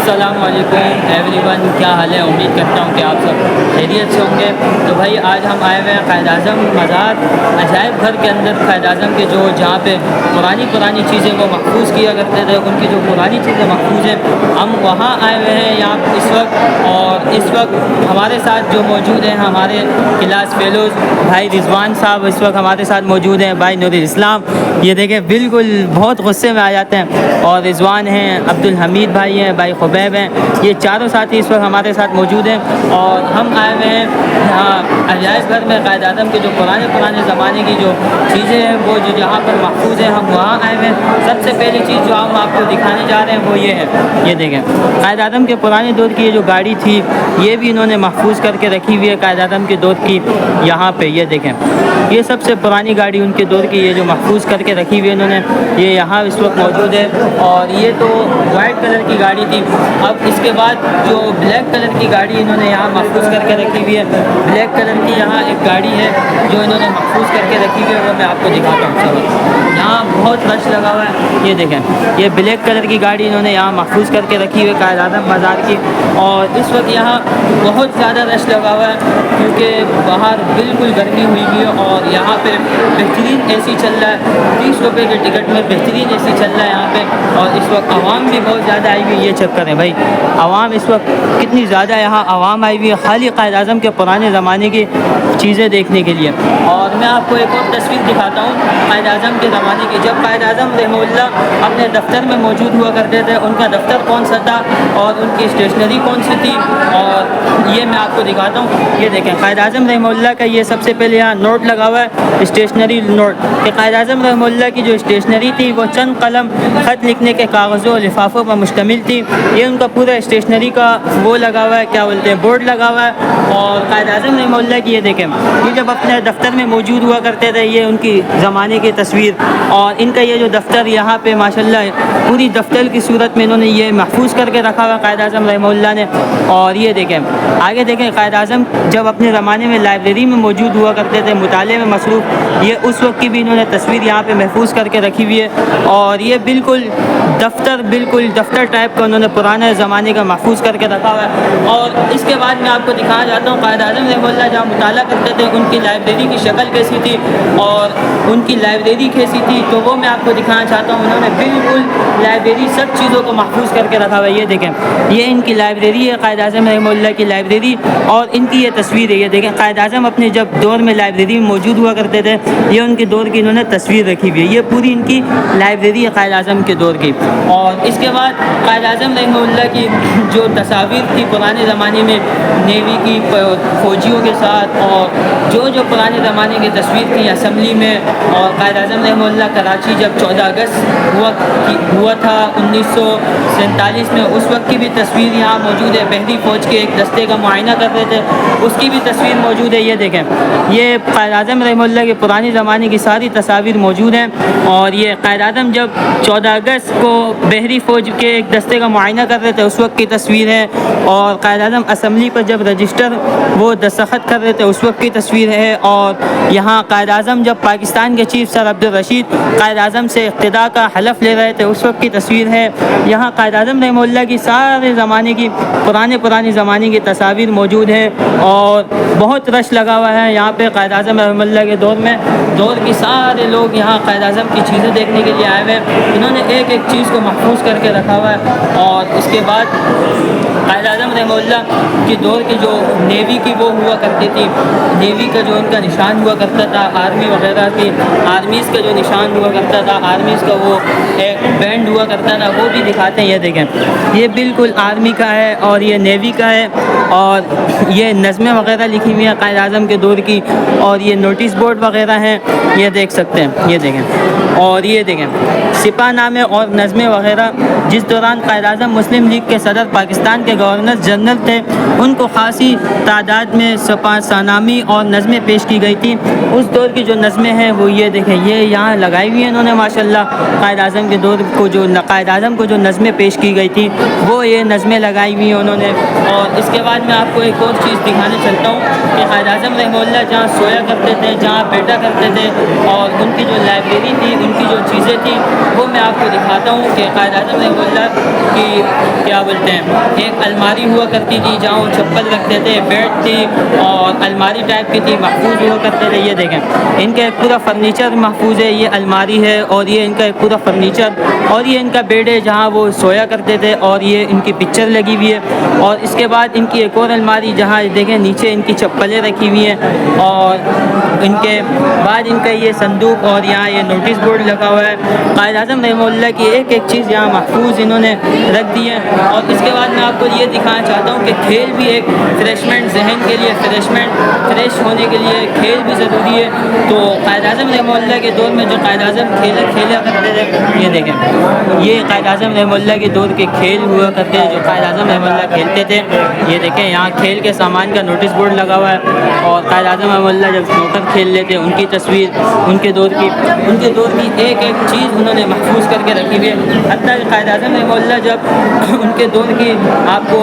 अस्सलाम वालेकुम एवरीवन, क्या हाल है। उम्मीद करता हूँ कि आप सब खैरियत से होंगे। तो भाई आज हम आए हुए हैं कायद-ए-आज़म मज़ार अजायब घर के अंदर। कायद-ए-आज़म के जो जहाँ पे पुरानी चीज़ें वो महफूज किया करते थे, उनकी जो पुरानी चीज़ें महफूज हैं, हम वहाँ आए हुए हैं यहाँ इस वक्त। और इस वक्त हमारे साथ जो मौजूद हैं हमारे क्लास फेलोज़ भाई रिजवान साहब इस वक्त हमारे साथ मौजूद हैं। भाई नूरुल इस्लाम, ये देखें बिल्कुल बहुत गुस्से में आ जाते हैं। और रिजवान हैं, अब्दुल हमीद भाई हैं, भाई खुबैब हैं, ये चारों साथी इस वक्त हमारे साथ मौजूद हैं। और हम आए हुए हैं यहाँ अजायब घर में कायद-ए-आज़म के जो पुराने ज़माने की जो चीज़ें हैं वो जो जहाँ पर महफूज हैं, हम वहाँ आए हुए हैं। सबसे पहली चीज़ जो हम आपको दिखाने जा रहे हैं वो ये है, ये देखें कायद-ए-आज़म के पुराने दौर की ये जो गाड़ी थी ये भी इन्होंने महफूज करके रखी हुई है कायद-ए-आज़म के दौर की। यहाँ पे ये देखें, ये सबसे पुरानी गाड़ी उनके दौर की, ये जो महफूज करके रखी हुई है इन्होंने, ये यहाँ इस वक्त मौजूद है। और ये तो वाइट कलर की गाड़ी थी। अब इसके बाद जो ब्लैक कलर की गाड़ी इन्होंने यहाँ महफूज करके रखी हुई है, ब्लैक कलर की यहाँ एक गाड़ी है जो इन्होंने महफूज करके रखी हुई है, वो मैं आपको दिखाता हूँ। चलो, यहाँ बहुत रश लगा हुआ है, ये देखें ये ब्लैक कलर की गाड़ी इन्होंने यहाँ महफूज करके रखी हुई है कायद-ए-आज़म बाज़ार की। और इस वक्त यहाँ बहुत ज़्यादा रश लगा हुआ है क्योंकि बाहर बिल्कुल गर्मी हुई हुई है। और यहाँ पे बेहतरीन एसी चल रहा है, 30 रुपये के टिकट में बेहतरीन एसी चल रहा है यहाँ पे। और इस वक्त आवाम भी बहुत ज़्यादा आई हुई है, ये चेक करें भाई आवाम इस वक्त कितनी ज़्यादा यहाँ आवाम आई हुई है खाली कायद-ए-आज़म के पुराने ज़माने की चीज़ें देखने के लिए। और मैं आपको एक और तस्वीर दिखाता हूँ कायद-ए-आज़म के ज़माने की। जब कायद-ए-आज़म रहमहुल्लाह अपने दफ्तर में मौजूद हुआ करते थे, उनका दफ्तर कौन सा था और उनकी स्टेशनरी कौन सी थी, और ये मैं आपको दिखाता हूँ। ये देखें कायद-ए-आज़म रहमहुल्लाह का ये सबसे पहले यहाँ नोट लगा हुआ है, स्टेशनरी नोट कि कायद-ए-आज़म रहमहुल्लाह की जो स्टेशनरी थी वो चंद कलम ख़त लिखने के कागज़ों लिफाफों पर मुश्तमिल थी। ये उनका पूरा स्टेशनरी का वो लगा हुआ है, क्या बोलते हैं, बोर्ड लगा हुआ है। और कायद-ए-आज़म रहमहुल्लाह की ये देखें, ये जब अपने दफ्तर में मौजूद हुआ करते थे, ये उनकी ज़माने की तस्वीर। और इनका ये जो दफ्तर यहाँ पे माशाल्लाह पूरी दफ्तर की सूरत में इन्होंने ये महफूज करके रखा हुआ कायद-ए-आज़म रहमहुल्लाह ने। और ये देखें आगे देखें कायद-ए-आज़म जब अपने ज़माने में लाइब्रेरी में मौजूद हुआ करते थे, मुताले में मसरूफ़, ये उस वक्त की भी इन्होंने तस्वीर यहाँ पे महफूज करके रखी हुई है। और ये बिल्कुल दफ्तर टाइप का उन्होंने पुराने ज़माने का महफूज करके रखा हुआ है। और इसके बाद मैं आपको दिखाना चाहता हूँ कायद-ए-आज़म रहमहुल्लाह जहाँ मुताला करते थे उनकी लाइब्रेरी की शक्ल कैसी थी और उनकी लाइब्रेरी कैसी थी, तो वो मैं आपको दिखाना चाहता हूँ। उन्होंने बिल्कुल लाइब्रेरी सब चीज़ों को महफूज करके रखा हुआ है। ये देखें ये इनकी लाइब्रेरी है, कायद-ए-आज़म रहमहुल्लाह की लाइब्रेरी। और इनकी ये तस्वीर है, ये देखें कायद-ए-आज़म अपने जब दौर में लाइब्रेरी में मौजूद हुआ करते थे, ये उनके दौर की इन्होंने तस्वीर रखी हुई है। ये पूरी इनकी लाइब्रेरी है कायद-ए-आज़म के दौर की। और इसके बाद कायद-ए-आज़म रहमहुल्लाह की जो तस्वीर थी पुराने ज़माने में नेवी की फ़ौजियों के साथ, और जो पुराने ज़माने की तस्वीर थी असम्बली में। और कायद-ए-आज़म रहमहुल्लाह कराची जब 14 अगस्त हुआ था 1947 में, उस वक्त की भी तस्वीर यहाँ मौजूद है। बहरी फ़ौज के एक दस्ते का मुआयना कर रहे थे, उसकी भी तस्वीर मौजूद है। ये देखें ये कायद-ए-आज़म रहमहुल्लाह के पुराने ज़माने की सारी तस्वीर मौजूद हैं। और ये कायद-ए-आज़म जब 14 अगस्त को बहरी फ़ौज के एक दस्ते का मुआयना कर रहे थे उस वक्त की तस्वीर है। और कायद-ए-आज़म असम्बली पर जब रजिस्टर वो दस्तखत कर रहे थे उस वक्त की तस्वीर है। और यहाँ कायद-ए-आज़म जब पाकिस्तान के चीफ सर अब्दुल रशीद कायद-ए-आज़म से इक़्तिदा का हलफ़ ले रहे थे उस वक्त की तस्वीर है। यहाँ कायद-ए-आज़म रहमहुल्लाह की सारे ज़माने की पुराने ज़माने की तस्वीर मौजूद है। और बहुत रश लगा हुआ है यहाँ पे कायद-ए-आज़म रहमहुल्लाह के दौर की सारे लोग यहाँ कायद-ए-आज़म की चीज़ें देखने के लिए आए हुए हैं। इन्होंने एक चीज़ को महफूज करके रखा हुआ है। और इसके बाद कायद-ए-आज़म रहमहुल्लाह के दौर की जो नेवी की वो हुआ करती थी, नेवी का जो उनका निशान हुआ करता था, आर्मी वगैरह की आर्मीज़ का जो निशान हुआ करता था, आर्मीज़ का वो एक बैंड हुआ करता था, वो भी दिखाते हैं। ये देखें ये बिल्कुल आर्मी का है और ये नेवी का है। और ये नज़में वगैरह लिखी हुई हैं कायद-ए-आज़म के दौर की, और ये नोटिस बोर्ड वगैरह हैं, ये देख सकते हैं। ये देखें और ये देखें सिपाहनामे और नज़में वगैरह। जिस दौरान कायद-ए-आज़म मुस्लिम लीग के सदर पाकिस्तान के गवर्नर जनरल थे, उनको खासी तादाद में सिपाहनामे और नज़में पेश की गई थी। उस दौर की जो नज़में हैं वो ये देखें, ये यहाँ लगाई हुई हैं इन्होंने माशाल्लाह। कायद-ए-आज़म के दौर को जो कायद-ए-आज़म को जो नज़में पेश की गई थी वो ये नज़में लगाई हुई हैं उन्होंने। और इसके बाद मैं आपको एक और चीज़ दिखाने चलता हूँ कि कायद-ए-आज़म रहमहुल्लाह जहाँ सोया करते थे, जहाँ बैठा करते थे, और उनकी जो लाइब्रेरी थी, उनकी जो चीज़ें थी, वो मैं आपको दिखाता हूँ कि कायद-ए-आज़म रहमहुल्लाह की क्या बोलते हैं, एक अलमारी हुआ करती थी जहाँ वो चप्पल रखते थे, बेड थी और अलमारी टाइप की थी, महफूज हुआ करते थे। ये देखें इनका एक पूरा फर्नीचर महफूज है, ये अलमारी है और ये इनका एक पूरा फर्नीचर, और ये इनका बेड है जहाँ वो सोया करते थे, और ये इनकी पिक्चर लगी हुई है। और इसके बाद इनकी एक और अलमारी जहाँ देखें नीचे इनकी चप्पलें रखी हुई हैं, और इनके बाद इनका ये संदूक और यहाँ ये नोटिस बोर्ड लगा हुआ है। कायद आज़म रहमतुल्लाह की एक एक चीज़ यहाँ महफूज इन्होंने रख दी है। और इसके बाद मैं आपको ये दिखाना चाहता हूँ कि खेल भी एक फ्रेशमेंट, जहन के लिए फ्रेश होने के लिए खेल भी ज़रूरी है। तो कायद आज़म रहमतुल्लाह के दौर में जो कायद आज़म खेला करते थे, ये देखें ये कायद आज़म रहमतुल्लाह के दौर के खेल हुआ करते हैं जो कायद आज़म रहमतुल्लाह खेलते थे। ये देखें यहाँ खेल के सामान का नोटिस बोर्ड लगा हुआ है, और कायद आज़म रहमतुल्लाह जब स्नूकर खेल लेते उनकी तस्वीर, उनके दौर की एक एक चीज़ उन्होंने महफूज करके रखी हुई है। हत्ता कि कायद आज़म रहमतुल्लाह जब उनके दौर की आपको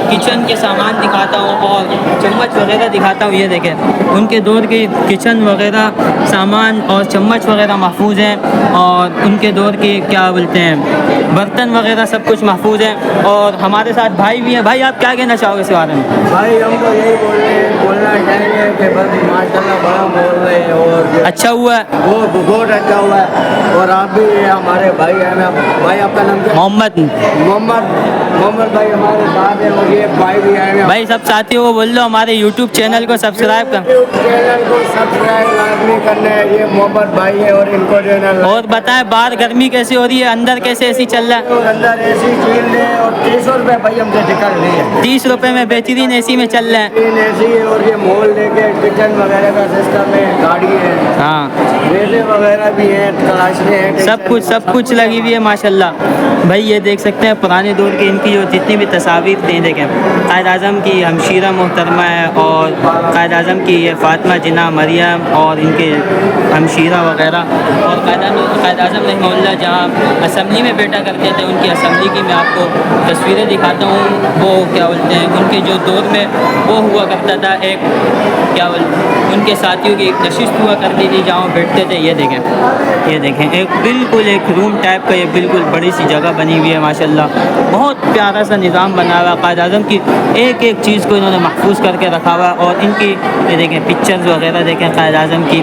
किचन के सामान दिखाता हूँ और चम्मच वगैरह दिखाता हूँ, ये देखें उनके दौर की किचन वगैरह सामान और चम्मच वगैरह महफूज हैं, और उनके दौर की क्या बोलते हैं बर्तन वगैरह सब कुछ महफूज है। और हमारे साथ भाई भी हैं। भाई आप क्या कहना चाहोगे इस बारे में? भाई हमको यही बोलना चाहेंगे कि बस माशाल्लाह बड़ा बोल रहे हैं और अच्छा हुआ है, वो बहुत अच्छा हुआ है। और आप भी हमारे भाई हैं। भाई आपका नाम क्या? मोहम्मद भाई हमारे साथ हैं, और ये भाई भी आए हैं। भाई सब साथियों को बोल दो हमारे यूट्यूब चैनल को सब्सक्राइब कर, चैनल को सब्सक्राइब लाजमी करना है। ये मोहम्मद भाई है और इनको चैनल। और बताएं बाहर गर्मी कैसी हो रही है, अंदर कैसे एसी चल रहा है? और अंदर एसी फील्ड है और 30 रुपये भाई हमसे टिकट ली है। 30 रुपये में बेहतरीन एसी में चल रहा है। एसी और ये मॉल लेके किचन वगैरह का सिस्टम है, गाड़ी है, हाँ रेले वगैरह भी हैं, तलाशने हैं, सब कुछ लगी हुई है माशाल्लाह। भाई ये देख सकते हैं पुराने दौर की इनकी जो जितनी भी तस्वीर थी, देखें कायद आज़म की हमशीरा मोहतरमा है, और कायद आज़म की ये फ़ातिमा जिन्ना मरियम और इनके हमशीरा वगैरह, और कायद आज़म रहमतुल्लाह जहाँ असम्बली में बैठा करते थे उनकी असम्बली की मैं आपको तस्वीरें दिखाता हूँ। वो क्या बोलते हैं उनके जो दौर में वो हुआ करता था, एक क्या बोलते उनके साथियों की एक नशिस्त हुआ करती थी जहाँ वो बैठते थे। ये देखें एक बिल्कुल एक रूम टाइप का ये बिल्कुल बड़ी सी जगह बनी हुई है माशाल्लाह। बहुत प्यारा सा निज़ाम बना हुआ है। कायद आज़म की एक एक चीज़ को इन्होंने महफूज करके रखा हुआ है। और इनकी ये देखें पिक्चर्स वगैरह देखें, कायद आज़म की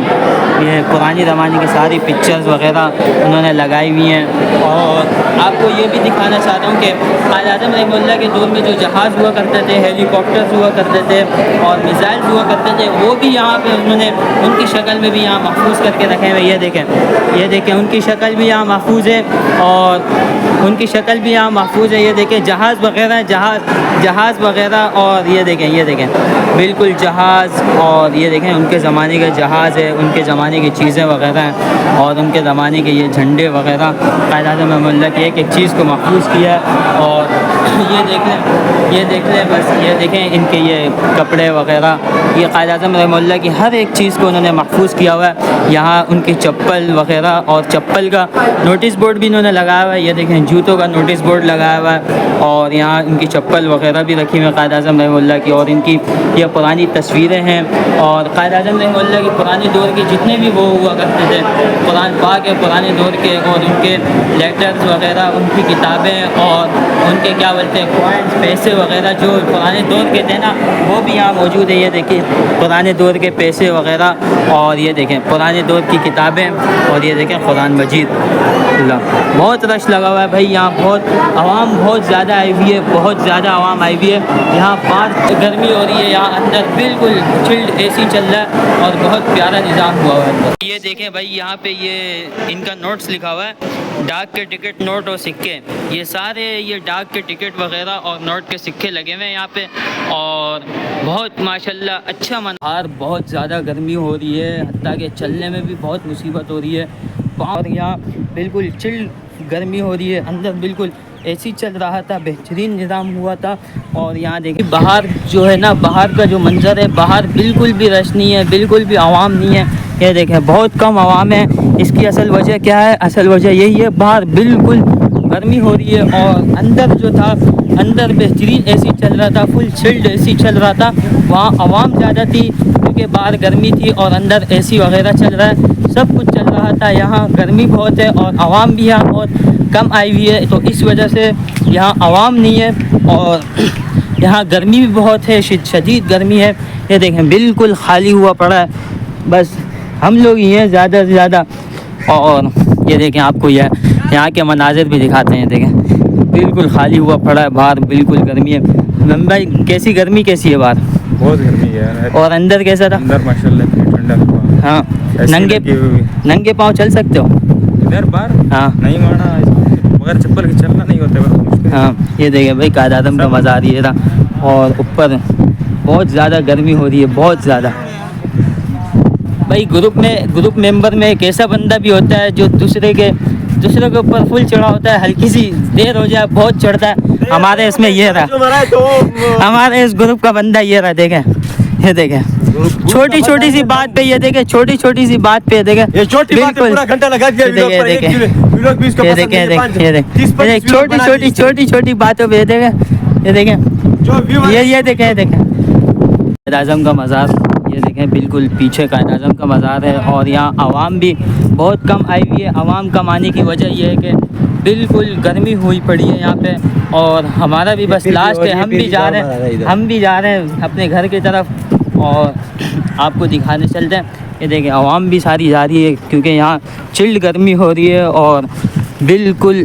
ये पुरानी ज़माने की सारी पिक्चर्स वगैरह उन्होंने लगाई हुई हैं। और आपको ये भी दिखाना चाहता हूँ कि कायद आज़म रहमतुल्लाह के दौर में जो जहाज़ हुआ करते थे, हेलीकॉप्टर्स हुआ करते थे और मिसाइल्स हुआ करते थे, वो भी यहाँ पे उन्होंने उनकी शक्ल में भी यहाँ महफूज करके रखे हुए। ये देखें उनकी शक्ल भी यहाँ महफूज है, और उनकी शक्ल भी यहाँ महफूज है। ये देखें जहाज़ वगैरह और ये देखें बिल्कुल जहाज़, और ये देखें उनके ज़माने का जहाज़ है, उनके ज़माने की चीज़ें वगैरह हैं, और उनके ज़माने के ये झंडे वगैरह कायद आज़म रहमतुल्लाह की एक एक चीज़ को महफूज किया। और ये देख लें बस ये देखें इनके ये कपड़े वगैरह, ये कायद आज़म रहमतुल्लाह की हर एक चीज़ को उन्होंने महफूज किया हुआ है। यहाँ उनकी चप्पल वगैरह और चप्पल का नोटिस बोर्ड भी इन्होंने लगाया हुआ है। ये देखें जूतों का नोटिस बोर्ड लगाया हुआ है, और यहाँ इनकी चप्पल वगैरह भी रखी हुई है कायद आज़म रहमतुल्लाह की। और इनकी ये पुरानी तस्वीरें हैं, और कायद आज़म रहमतुल्लाह की पुराने दौर के जितने भी वो हुआ करते थे कुरान पाक के पुराने दौर के, और उनके लेटर्स वगैरह, उनकी किताबें और उनके क्या बोलते हैं कॉइन्स, पैसे वगैरह जो पुराने दौर के थे ना, वो भी यहाँ मौजूद है। ये देखिए पुराने दौर के पैसे वगैरह, और ये देखें पुराने दौर की किताबें, और ये देखें कुरान मजीद। बहुत रश लगा हुआ है भाई, यहाँ बहुत ज़्यादा आई हुई है, बहुत ज़्यादा आवाम आई हुई है। यहाँ बाहर गर्मी हो रही है, यहाँ अंदर बिल्कुल चिल्ड एसी चल रहा है, और बहुत प्यारा निज़ाम हुआ हुआ है। ये देखें भाई यहाँ पे ये इनका नोट्स लिखा हुआ है, डाक के टिकट, नोट और सिक्के, ये सारे ये डाक के टिकट वगैरह और नोट के सिक्के लगे हुए हैं यहाँ पे। और बहुत माशाल्लाह अच्छा बाहर बहुत ज़्यादा गर्मी हो रही है, हत्ता कि चलने में भी बहुत मुसीबत हो रही है। और यहाँ बिल्कुल चिल गर्मी हो रही है, अंदर बिल्कुल एसी चल रहा था, बेहतरीन निज़ाम हुआ था। और यहाँ देखिए बाहर जो है ना, बाहर का जो मंज़र है, बाहर बिल्कुल भी रश नहीं है, बिल्कुल भी आवाम नहीं है। ये देखें बहुत कम आवाम है। इसकी असल वजह क्या है? असल वजह यही है बाहर बिल्कुल गर्मी हो रही है, और अंदर जो था अंदर बेहतरीन एसी चल रहा था, फुल चिल्ड एसी चल रहा था। वहाँ आवाम ज़्यादा थी, क्योंकि बाहर गर्मी थी और अंदर एसी वगैरह चल रहा है, सब कुछ चल रहा था। यहाँ गर्मी बहुत है और आवाम भी यहाँ बहुत कम आई हुई है, तो इस वजह से यहाँ आवाम नहीं है और यहाँ गर्मी भी बहुत है, शदीद गर्मी है। ये देखें बिल्कुल खाली हुआ पड़ा है, बस हम लोग ही हैं ज़्यादा से ज़्यादा। और ये देखें आपको यहाँ के मनाजिर भी दिखाते हैं। देखें बिल्कुल खाली हुआ पड़ा है बाहर, बिल्कुल गर्मी है। भाई कैसी गर्मी कैसी है बाहर? बहुत गर्मी है। और अंदर कैसा था? अंदर माशाल्लाह ठंडा हुआ। हाँ, नंगे पाँव चल सकते हो इधर बाहर? हाँ नहीं माना, मगर चप्पल के चलना नहीं होता है। हाँ, ये देखें भाई कायद आज़म का मज़ार ये था और ऊपर बहुत ज़्यादा गर्मी हो रही है, बहुत ज़्यादा। भाई ग्रुप मेंबर में एक ऐसा बंदा भी होता है जो दूसरे के ऊपर फुल चढ़ा होता है, हल्की सी देर हो जाए बहुत चढ़ता है। हमारे इसमें ये रहा, हमारे इस ग्रुप का बंदा ये रहा। देखें ये देखें छोटी छोटी सी बात पे, ये देखें छोटी छोटी सी बात पे, देखें ये छोटी बात है, पूरा घंटा लगा दिया वीडियो पर। एक वीडियो भी इसको पसंद नहीं है। छोटी छोटी बातों पे देखें, ये देखें ये देखें कायद आज़म का मज़ार। ये देखें बिल्कुल पीछे कायद आज़म का मज़ार है और यहाँ आवाम भी बहुत कम आई हुई है। आवाम कम आने की वजह यह है कि बिल्कुल गर्मी हुई पड़ी है यहाँ पे और हमारा भी बस लास्ट है। हम भी जा रहे हैं अपने घर की तरफ और आपको दिखाने चलते हैं। ये देखें आवाम भी सारी जा रही है क्योंकि यहाँ चिल्ड गर्मी हो रही है और बिल्कुल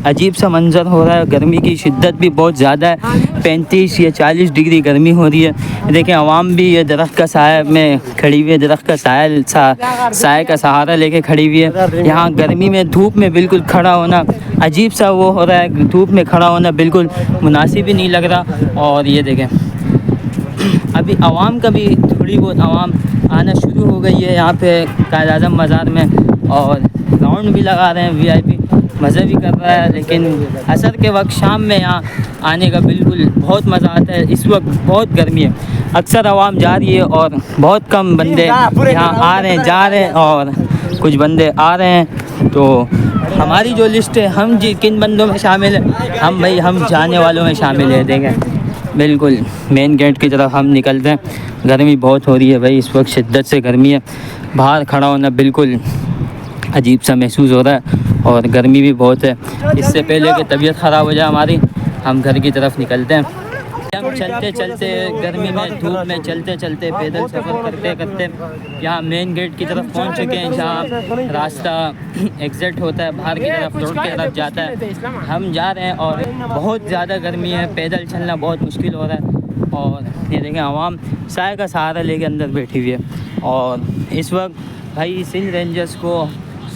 अजीब सा मंज़र हो रहा है। गर्मी की शिद्दत भी बहुत ज़्यादा है, 35 या 40 डिग्री गर्मी हो रही है। देखें आवाम भी ये दरख्त का साया में खड़ी हुई है, दरख्त का साया का सहारा लेके खड़ी हुई है। यहाँ गर्मी में धूप में बिल्कुल खड़ा होना अजीब सा वो हो रहा है, धूप में खड़ा होना बिल्कुल मुनासिब ही नहीं लग रहा। और ये देखें अभी आवाम का भी थोड़ी बहुत आवाम आना शुरू हो गई है यहाँ पे कायद आज़म मज़ार में और राउंड भी लगा रहे हैं, VIP मज़े भी कर रहा है। लेकिन असर के वक्त शाम में यहाँ आने का बिल्कुल बहुत मज़ा आता है। इस वक्त बहुत गर्मी है, अक्सर आवाम जा रही है और बहुत कम बंदे यहाँ आ रहे हैं, जा रहे हैं और कुछ बंदे आ रहे हैं। तो हमारी जो लिस्ट है, हम किन बंदों में शामिल हैं? हम जाने वालों में शामिल है। देखें बिल्कुल मेन गेट की तरफ हम निकलते हैं। गर्मी बहुत हो रही है भाई, इस वक्त शिद्दत से गर्मी है, बाहर खड़ा होना बिल्कुल अजीब सा महसूस हो रहा है और गर्मी भी बहुत है। इससे पहले कि तबीयत ख़राब हो जाए हमारी, हम घर की तरफ निकलते हैं। हम चलते चलते गर्मी में धूप में चलते चलते पैदल सफ़र करते करते यहाँ मेन गेट की तरफ पहुँच चुके हैं, जहाँ रास्ता एग्ज़िट होता है बाहर की तरफ, रोड की तरफ जाता है। हम जा रहे हैं और बहुत ज़्यादा गर्मी है, पैदल चलना बहुत मुश्किल हो रहा है। और ये देखें आवाम साए का सहारा लेके अंदर बैठी हुई है। और इस वक्त भाई सिंध रेंजर्स को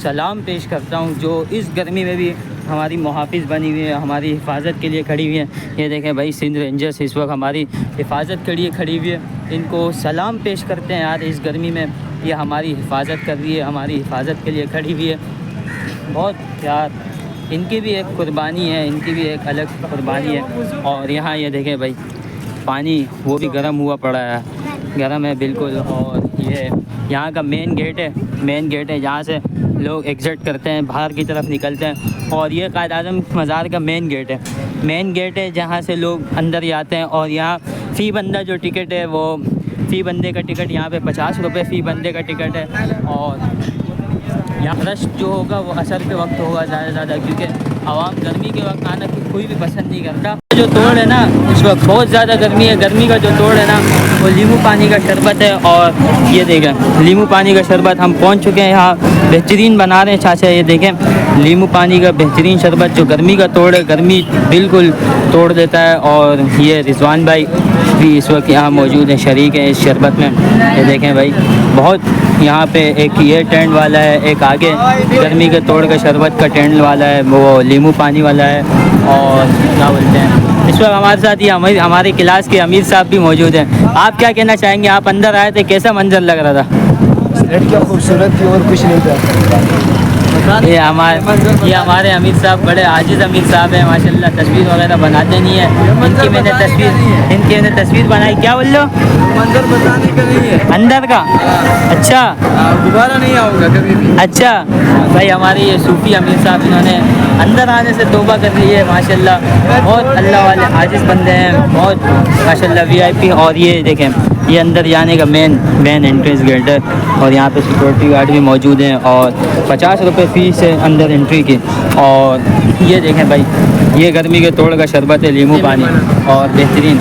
सलाम पेश करता हूँ जो इस गर्मी में भी हमारी मुहाफ़िज़ बनी हुई है, हमारी हिफाजत के लिए खड़ी हुई है। ये देखें भाई सिंध रेंजर्स इस वक्त हमारी हिफाजत के लिए खड़ी हुई है। इनको सलाम पेश करते हैं यार, इस गर्मी में ये हमारी हिफाजत कर रही है, हमारी हिफाजत के लिए खड़ी हुई है। बहुत यार इनकी भी एक कुर्बानी है, इनकी भी एक अलग कुर्बानी है। और यहाँ ये देखें भाई पानी वो भी गर्म हुआ पड़ा है, गर्म है बिल्कुल। और ये यहाँ का मेन गेट है जहाँ से लोग एग्ज़िट करते हैं, बाहर की तरफ निकलते हैं। और ये कायद आज़म मज़ार का मेन गेट है जहाँ से लोग अंदर जाते हैं। और यहाँ फ़ी बंदा जो टिकट है वो फ़ी बंदे का टिकट यहाँ पे 50 रुपये फ़ी बंदे का टिकट है। और यहाँ रश जो होगा वो असर के वक्त होगा ज़्यादा से ज़्यादा, क्योंकि आवाम गर्मी के वक्त आना कोई भी पसंद नहीं करता। जो तोड़ है ना इस वक्त बहुत ज़्यादा गर्मी है, गर्मी का जो तोड़ है ना वो नींबू पानी का शरबत है। और ये देखें नींबू पानी का शरबत हम पहुंच चुके हैं, यहाँ बेहतरीन बना रहे हैं चाचा। ये देखें नींबू पानी का बेहतरीन शरबत जो गर्मी का तोड़ है, गर्मी बिल्कुल तोड़ देता है। और ये रिजवान भाई भी इस वक्त यहाँ मौजूद हैं, शरीक हैं इस शरबत में। ये देखें भाई बहुत यहाँ पे एक ये टेंट वाला है, एक आगे गर्मी के तोड़ का शरबत का टेंट वाला है, वो नींबू पानी वाला है। और क्या बोलते हैं इस वक्त हमारे साथ ये हमारे क्लास के अमीर साहब भी मौजूद हैं। आप क्या कहना चाहेंगे? आप अंदर आए थे, कैसा मंजर लग रहा था? लड़कियाँ खूबसूरत थी और कुछ नहीं था। ये हमारे अमीर साहब बड़े आजिज़ अमीर साहब हैं माशाल्लाह, तस्वीर वगैरह बनाते नहीं है। इनकी मैंने तस्वीर बनाई। क्या बोल लो? मंदिर बताने के लिए अंदर का? अच्छा दोबारा नहीं आऊँगा कभी भी। अच्छा भाई, हमारे ये सूफी अमीर साहब, इन्होंने अंदर आने से तौबा कर ली है माशाल्लाह। बहुत अल्लाह वाले आजिज़ बंदे हैं, बहुत माशाल्लाह VIP। और ये देखें, ये अंदर जाने का मेन एंट्रेंस गेट है और यहाँ पे सिक्योरिटी गार्ड भी मौजूद हैं और 50 रुपये फ़ीस है अंदर एंट्री की। और ये देखें भाई, ये गर्मी के तोड़ का शरबत है, नींबू पानी और बेहतरीन।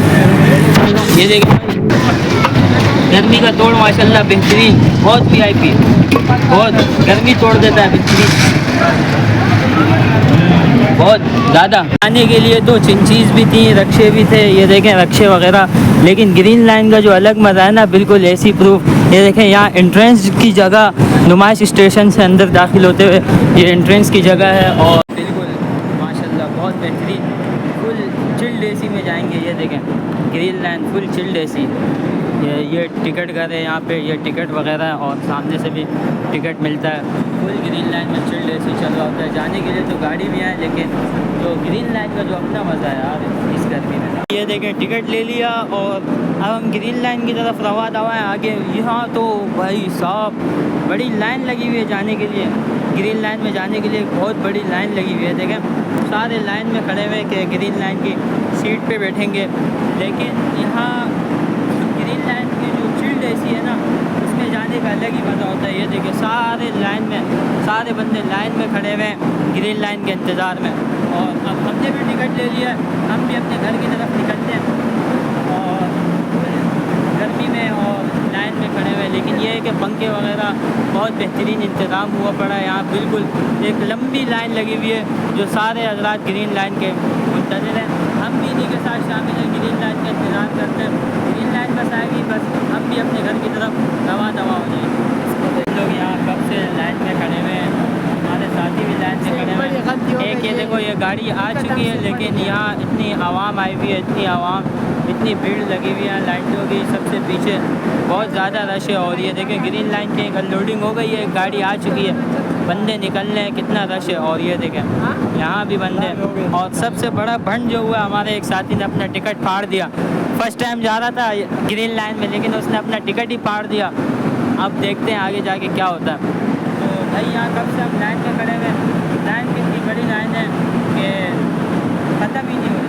ये देखें गर्मी का तोड़ माशाल्लाह बेहतरीन, बहुत VIP, बहुत गर्मी तोड़ देता है, बेहतरीन बहुत ज़्यादा। आने के लिए तो चिंचीज़ भी थी, रक्शे भी थे, ये देखें रक्शे वगैरह। लेकिन ग्रीन लाइन का जो अलग मज़ा है ना, बिल्कुल AC प्रूफ। ये देखें यहाँ एंट्रेंस की जगह, नुमाइश स्टेशन से अंदर दाखिल होते हुए ये एंट्रेंस की जगह है और बिल्कुल माशाल्लाह बहुत बेहतरीन, फुल चिल्ड AC में जाएंगे। ये देखें green line full chilled AC। ये टिकट घर है यहाँ पे, ये टिकट वगैरह है और सामने से भी टिकट मिलता है। फुल ग्रीन लाइन में चिल्ड AC चल रहा होता है। जाने के लिए तो गाड़ी भी है, लेकिन जो ग्रीन लाइन का जो अपना मज़ा है यार इस गर्मी में। ये देखें टिकट ले लिया और अब हम ग्रीन लाइन की तरफ रवा दवा है आगे। यहाँ तो भाई साहब बड़ी लाइन लगी हुई है जाने के लिए। ग्रीन लाइन में जाने के लिए बहुत बड़ी लाइन लगी हुई है। देखें सारे लाइन में खड़े हुए कि ग्रीन लाइन की सीट पे बैठेंगे, लेकिन यहाँ ग्रीन लाइन की जो चिल्ड AC है ना, उसमें जाने का अलग ही मज़ा होता है। ये देखिए सारे लाइन में, सारे बंदे लाइन में खड़े हुए हैं ग्रीन लाइन के इंतज़ार में। और अब हमने भी टिकट ले लिया, हम भी अपने घर की तरफ निकलते हैं और गर्मी में और लाइन में खड़े हुए। लेकिन ये है कि पंखे वगैरह बहुत बेहतरीन इंतज़ाम हुआ पड़ा है यहाँ। बिल्कुल एक लंबी लाइन लगी हुई है जो सारे हज़रात ग्रीन लाइन के मुंतज़िर हैं। हम भी इन्हीं के साथ शामिल हैं, ग्रीन लाइन का इंतज़ार करते हैं। ग्रीन लाइन बस आएगी, बस हम भी अपने घर की तरफ दवा हो जाएंगे। लोग यहाँ कब से लाइन में खड़े हुए हैं, हमारे साथी भी लाइन में खड़े हुए हैं। एक ये देखो ये गाड़ी आ चुकी है, लेकिन यहाँ इतनी आवाम आई हुई है, इतनी आवाम, इतनी भीड़ लगी हुई है लाइटों की सबसे पीछे, बहुत ज़्यादा रश है। और ये देखें ग्रीन लाइन की अनलोडिंग हो गई है, गाड़ी आ चुकी है, बंदे निकल रहे हैं, कितना रश है। और ये देखें यहाँ भी बंदे। और सबसे बड़ा भंड जो हुआ, हमारे एक साथी ने अपना टिकट फाड़ दिया। फर्स्ट टाइम जा रहा था ग्रीन लाइन में, लेकिन उसने अपना टिकट ही फाड़ दिया। अब देखते हैं आगे जाके क्या होता है। तो भाई यहाँ कब से हम लाइन में खड़े हुए, लाइन कितनी बड़ी लाइन है कि ख़त्म ही नहीं हो रही।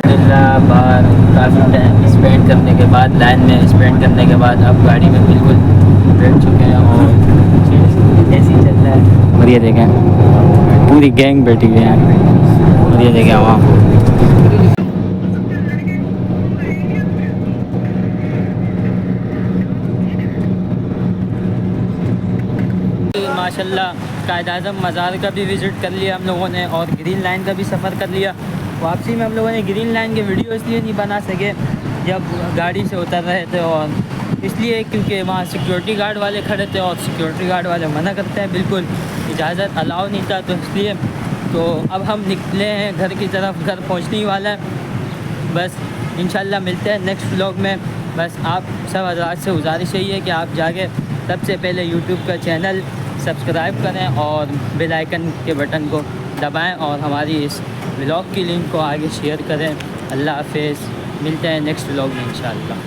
बाहर काफ़ी टाइम स्पेंड करने के बाद, लाइन में स्पेंड करने के बाद अब गाड़ी में बिल्कुल बैठ चुके हैं और ऐसे ही चल रहा है। और ये देखें पूरी गैंग बैठी हुई है और ये देखें वहाँ माशाल्लाह कायद-ए-आज़म मज़ार का भी विज़िट कर लिया हम लोगों ने और ग्रीन लाइन का भी सफ़र कर लिया। वापसी में हम लोगों ने ग्रीन लाइन के वीडियो इसलिए नहीं बना सके जब गाड़ी से उतर रहे थे, और इसलिए क्योंकि वहाँ सिक्योरिटी गार्ड वाले खड़े थे और सिक्योरिटी गार्ड वाले मना करते हैं, बिल्कुल इजाज़त अलाउ नहीं था। तो इसलिए तो अब हम निकले हैं घर की तरफ, घर पहुँचने ही वाला है। बस इंशाल्लाह मिलते हैं नेक्स्ट व्लॉग में। बस आप सब हज़रात से गुजारिश यही है कि आप जाके सबसे पहले यूट्यूब का चैनल सब्सक्राइब करें और बेल आइकन के बटन को दबाएं और हमारी इस व्लॉग की लिंक को आगे शेयर करें। अल्लाह हाफ़िज़, मिलते हैं नेक्स्ट व्लॉग में इंशाल्लाह।